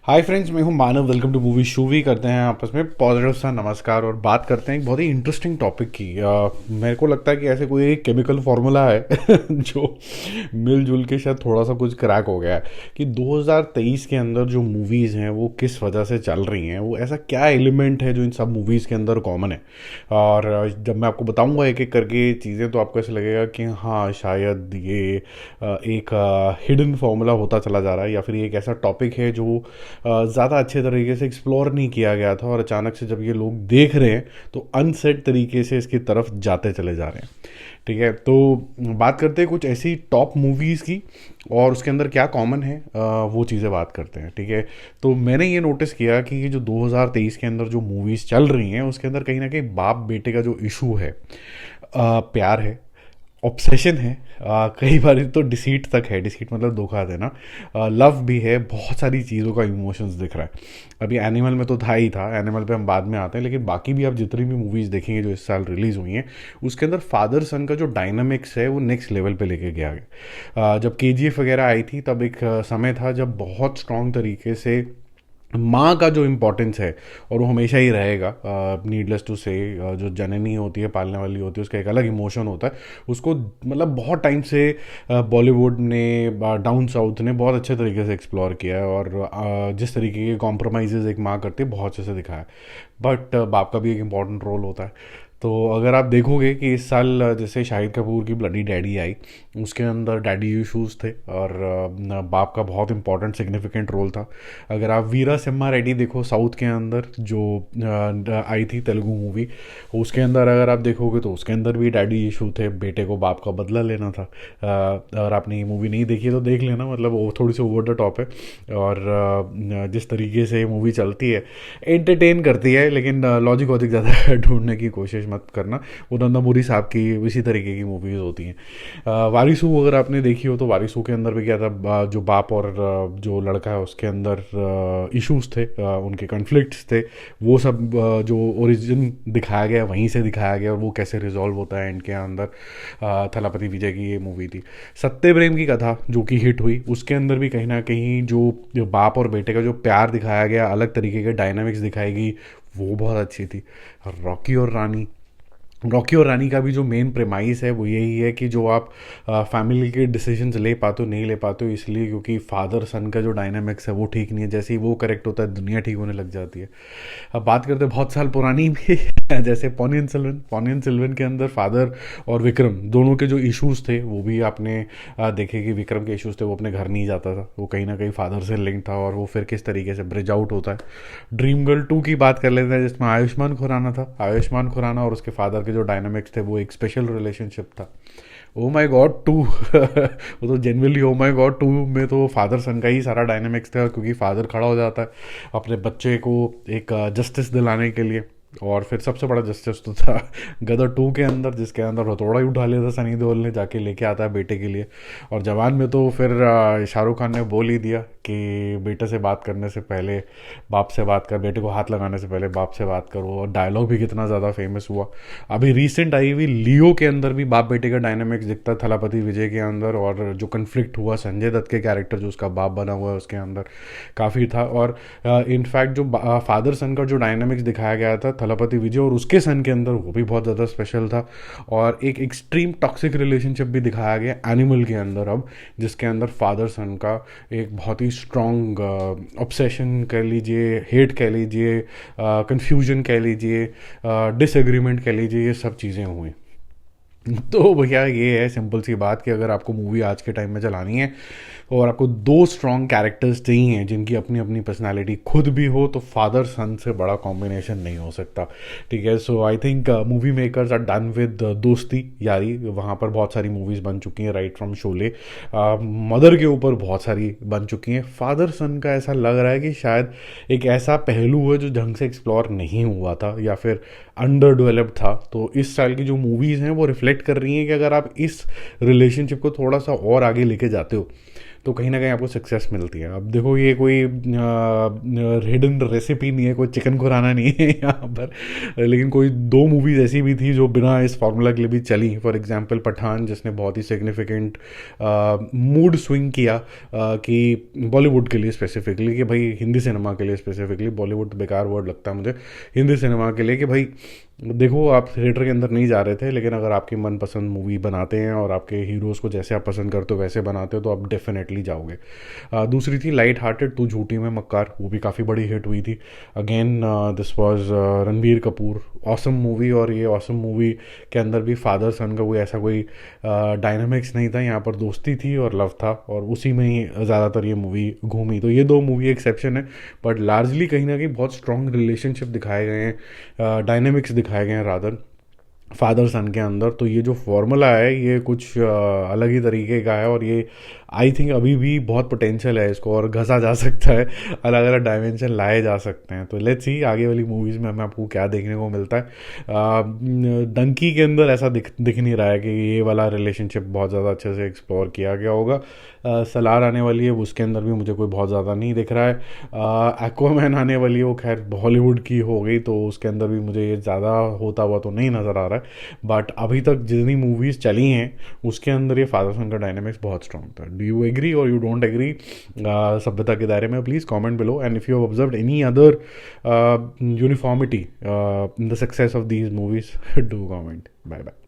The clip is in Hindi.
हाय फ्रेंड्स, मैं हूं Manav. Welcome to Movie Shoovy. करते हैं आपस में पॉजिटिव सा नमस्कार और बात करते हैं एक बहुत ही इंटरेस्टिंग टॉपिक की। मेरे को लगता है कि ऐसे कोई एक केमिकल फॉर्मूला है जो मिलजुल के शायद थोड़ा सा कुछ क्रैक हो गया है कि 2023 के अंदर जो मूवीज़ हैं वो किस वजह से चल रही हैं। वो ऐसा क्या एलिमेंट है जो इन सब मूवीज़ के अंदर कॉमन है। और जब मैं आपको बताऊंगा एक एक करके चीज़ें, तो आपको ऐसा लगेगा कि हाँ, शायद ये एक हिडन फॉर्मूला होता चला जा रहा है, या फिर ये एक ऐसा टॉपिक है जो ज़्यादा अच्छे तरीके से एक्सप्लोर नहीं किया गया था और अचानक से जब ये लोग देख रहे हैं तो अनसेट तरीके से इसकी तरफ जाते चले जा रहे हैं। ठीक है, तो बात करते हैं कुछ ऐसी टॉप मूवीज़ की और उसके अंदर क्या कॉमन है, वो चीज़ें बात करते हैं। ठीक है, तो मैंने ये नोटिस किया कि ये जो 2023 के अंदर जो मूवीज़ चल रही हैं उसके अंदर कहीं ना कहीं बाप बेटे का जो इशू है, प्यार है, ऑब्सेशन है, कई बार तो डिसीट तक है। डिसीट मतलब धोखा देना। लव भी है, बहुत सारी चीज़ों का इमोशंस दिख रहा है। अभी एनिमल में तो था ही था, एनिमल पे हम बाद में आते हैं, लेकिन बाकी भी आप जितनी भी मूवीज़ देखेंगे जो इस साल रिलीज़ हुई हैं उसके अंदर फादर सन का जो डायनामिक्स है वो नेक्स्ट लेवल पे लेके गया गया। जब केजीएफ वगैरह आई थी तब एक समय था जब बहुत स्ट्रॉन्ग तरीके से माँ का जो इम्पोर्टेंस है, और वो हमेशा ही रहेगा। नीडलेस टू से, जो जननी होती है, पालने वाली होती है, उसका एक अलग इमोशन होता है। उसको मतलब बहुत टाइम से बॉलीवुड ने, डाउन साउथ ने बहुत अच्छे तरीके से एक्सप्लोर किया है, और जिस तरीके के कॉम्प्रोमाइज़ एक माँ करती है बहुत अच्छे से दिखाया है। बट बाप का भी एक इम्पॉर्टेंट रोल होता है। तो अगर आप देखोगे कि इस साल जैसे शाहिद कपूर की ब्लडी डैडी आई, उसके अंदर डैडी इशूज़ थे और बाप का बहुत इंपॉर्टेंट सिग्निफिकेंट रोल था। अगर आप वीरा सिम्हा रेड्डी देखो, साउथ के अंदर जो आई थी तेलुगु मूवी, उसके अंदर अगर आप देखोगे तो उसके अंदर भी डैडी इशू थे, बेटे को बाप का बदला लेना था। अगर आपने ये मूवी नहीं देखी है तो देख लेना, मतलब वो थोड़ी सी ओवर द टॉप है। और जिस तरीके से ये मूवी चलती है, एंटरटेन करती है, लेकिन लॉजिक वॉजिक ज़्यादा ढूंढने की कोशिश मत करना। वो नंदामुरी साहब की इसी तरीके की मूवीज़ होती हैं। वारिसू अगर आपने देखी हो तो वारिसू के अंदर भी क्या था, जो बाप और जो लड़का है उसके अंदर इश्यूज थे, उनके कन्फ्लिक्ट्स थे। वो सब जो ओरिजिन दिखाया गया वहीं से दिखाया गया, और वो कैसे रिजॉल्व होता है इनके अंदर। थलापति विजय की ये मूवी थी। सत्य प्रेम की कथा जो कि हिट हुई, उसके अंदर भी कहीं ना कहीं जो बाप और बेटे का जो प्यार दिखाया गया, अलग तरीके के डायनामिक्स दिखाई गई, वो बहुत अच्छी थी। रॉकी और रानी का भी जो मेन प्रेमाइस है वो यही है कि जो आप फैमिली के डिसीजंस ले पाते हो, नहीं ले पाते हो, इसलिए क्योंकि फादर सन का जो डायनामिक्स है वो ठीक नहीं है। जैसे ही वो करेक्ट होता है दुनिया ठीक होने लग जाती है। अब बात करते हैं बहुत साल पुरानी भी जैसे पॉनियन सिल्वन के अंदर फादर और विक्रम दोनों के जो इश्यूज थे वो भी आपने देखे कि विक्रम के इश्यूज थे, वो अपने घर नहीं जाता था, वो कहीं ना कहीं फादर से लिंक था, और वो फिर किस तरीके से ब्रिज आउट होता है। ड्रीम गर्ल 2 की बात कर लेते हैं, जिसमें आयुष्मान खुराना था। आयुष्मान खुराना और उसके फादर के जो डायनामिक्स थे वो एक स्पेशल रिलेशनशिप था। ओ माई गॉड 2 वो तो जेनरली ओ माई गॉड 2 में तो फादर सन का ही सारा डायनामिक्स था, क्योंकि फादर खड़ा हो जाता है अपने बच्चे को एक जस्टिस दिलाने के लिए। और फिर सबसे बड़ा जस्टिस तो था गदर 2 के अंदर, जिसके अंदर हथौड़ा ही उठा लिया था सनी देओल ने, जाके लेके आता है बेटे के लिए। और जवान में तो फिर शाहरुख खान ने बोल ही दिया कि बेटे से बात करने से पहले बाप से बात कर, बेटे को हाथ लगाने से पहले बाप से बात करो। और डायलॉग भी कितना ज़्यादा फेमस हुआ। अभी रिसेंट आई हुई लियो के अंदर भी बाप बेटे का डायनामिक्स दिखता है थलापति विजय के अंदर, और जो कन्फ्लिक्ट हुआ संजय दत्त के कैरेक्टर जो उसका बाप बना हुआ है उसके अंदर काफ़ी था। और इनफैक्ट जो फादर सन का जो डायनामिक्स दिखाया गया था थलापति विजय और उसके सन के अंदर, वो भी बहुत ज़्यादा स्पेशल था। और एक एक्सट्रीम टॉक्सिक रिलेशनशिप भी दिखाया गया एनिमल के अंदर अब, जिसके अंदर फादर सन का एक बहुत ही स्ट्रॉन्ग ऑब्सेशन कह लीजिए, हेट कह लीजिए, कंफ्यूजन कह लीजिए, डिसएग्रीमेंट कह लीजिए, ये सब चीज़ें हुई। तो भैया ये है सिंपल सी बात कि अगर आपको मूवी आज के टाइम में चलानी है और आपको दो स्ट्रॉन्ग कैरेक्टर्स चाहिए जिनकी अपनी अपनी पर्सनालिटी खुद भी हो, तो फादर सन से बड़ा कॉम्बिनेशन नहीं हो सकता। ठीक है, so I think movie makers are done with दोस्ती यारी। वहाँ पर बहुत सारी मूवीज़ बन चुकी हैं, राइट फ्रॉम शोले, मदर के ऊपर बहुत सारी बन चुकी हैं। फादर सन का ऐसा लग रहा है कि शायद एक ऐसा पहलू है जो ढंग से एक्सप्लोर नहीं हुआ था या फिर अंडर डेवलप्ड था। तो इस स्टाइल की जो मूवीज़ हैं वो रिफ्लेक्ट कर रही हैं कि अगर आप इस रिलेशनशिप को थोड़ा सा और आगे लेके जाते हो तो कहीं ना कहीं आपको सक्सेस मिलती है। अब देखो ये कोई हिडन रेसिपी नहीं है, कोई चिकन खुराना नहीं है यहाँ पर, लेकिन कोई दो मूवीज़ ऐसी भी थी जो बिना इस फार्मूला के लिए भी चली। फॉर एग्जांपल पठान, जिसने बहुत ही सिग्निफिकेंट मूड स्विंग किया कि बॉलीवुड के लिए स्पेसिफिकली, कि भाई हिंदी सिनेमा के लिए स्पेसिफिकली, बॉलीवुड बेकार वर्ड लगता है मुझे, हिंदी सिनेमा के लिए, कि भाई देखो आप थिएटर के अंदर नहीं जा रहे थे, लेकिन अगर आपकी मनपसंद मूवी बनाते हैं और आपके हीरोज़ को जैसे आप पसंद करते हो वैसे बनाते हो तो आप डेफिनेटली जाओगे। दूसरी थी लाइट हार्टेड तू झूठी में मक्कार, वो भी काफ़ी बड़ी हिट हुई थी। Again this was Ranbir Kapoor, awesome movie. और ये ऑसम मूवी के अंदर भी फादर सन का कोई ऐसा कोई डायनामिक्स नहीं था, यहाँ पर दोस्ती थी और लव था, और उसी में ही ज़्यादातर ये मूवी घूमी। तो ये दो मूवी एक्सेप्शन है, बट लार्जली कहीं ना कहीं बहुत स्ट्रॉन्ग रिलेशनशिप दिखाए गए हैं, डायनेमिक्स दिखाए गए हैं रादर फादर सन के अंदर। तो ये जो फॉर्मूला है ये कुछ अलग ही तरीके का है, और ये आई थिंक अभी भी बहुत पोटेंशियल है इसको, और घसा जा सकता है, अलग अलग डायमेंशन लाए जा सकते हैं। तो लेट्स सी आगे वाली मूवीज़ में हमें आपको क्या देखने को मिलता है। डंकी के अंदर ऐसा दिख नहीं रहा है कि ये वाला रिलेशनशिप बहुत ज़्यादा अच्छे से एक्सप्लोर किया गया होगा। सलार आने वाली है, उसके अंदर भी मुझे कोई बहुत ज़्यादा नहीं दिख रहा है। एक्वामैन आने वाली है, वो खैर हॉलीवुड की हो गई, तो उसके अंदर भी मुझे ये ज़्यादा होता हुआ तो नहीं नज़र आ रहा है। बट अभी तक जितनी मूवीज़ चली हैं उसके अंदर ये फादर सन का डायनेमिक्स बहुत स्ट्रॉन्ग था। डू यू एग्री और यू डोंट एग्री? सभ्यता के दायरे में please comment below, and if you have observed any other uniformity in the success of these movies do comment. Bye bye.